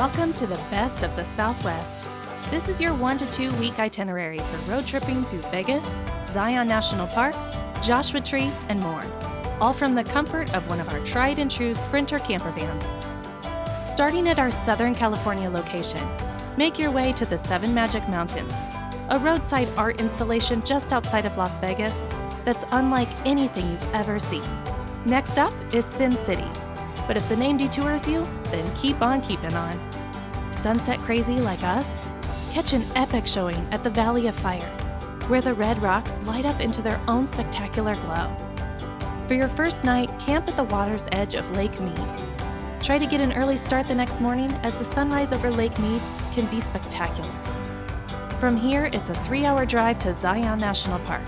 Welcome to the best of the Southwest. This is your 1 to 2 week itinerary for road tripping through Vegas, Zion National Park, Joshua Tree, and more, all from the comfort of one of our tried and true Sprinter Campervans. Starting at our Southern California location, make your way to the Seven Magic Mountains, a roadside art installation just outside of Las Vegas that's unlike anything you've ever seen. Next up is Sin City, but if the name detours you, then keep on keeping on. Sunset crazy like us? Catch an epic showing at the Valley of Fire, where the red rocks light up into their own spectacular glow. For your first night, camp at the water's edge of Lake Mead. Try to get an early start the next morning, as the sunrise over Lake Mead can be spectacular. From here, it's a 3-hour drive to Zion National Park,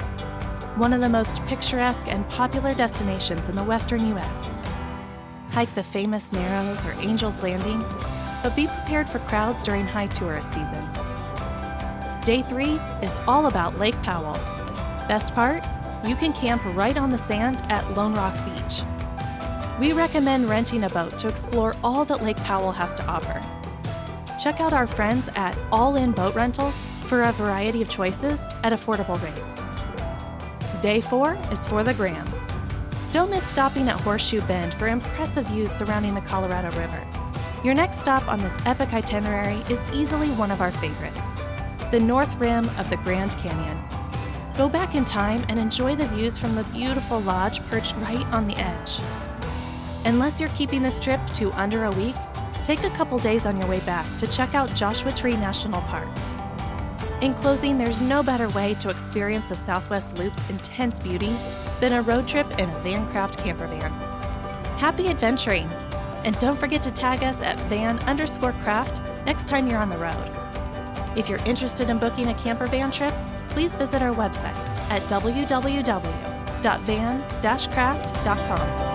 one of the most picturesque and popular destinations in the western U.S. Hike the famous Narrows or Angel's Landing, but be prepared for crowds during high tourist season. Day 3 is all about Lake Powell. Best part? You can camp right on the sand at Lone Rock Beach. We recommend renting a boat to explore all that Lake Powell has to offer. Check out our friends at All In Boat Rentals for a variety of choices at affordable rates. Day 4 is for the gram. Don't miss stopping at Horseshoe Bend for impressive views surrounding the Colorado River. Your next stop on this epic itinerary is easily one of our favorites, the north rim of the Grand Canyon. Go back in time and enjoy the views from the beautiful lodge perched right on the edge. Unless you're keeping this trip to under a week, take a couple days on your way back to check out Joshua Tree National Park. In closing, there's no better way to experience the Southwest Loop's intense beauty than a road trip in a Vancraft campervan. Happy adventuring! And don't forget to tag us at van_craft next time you're on the road. If you're interested in booking a campervan trip, please visit our website at www.van-craft.com.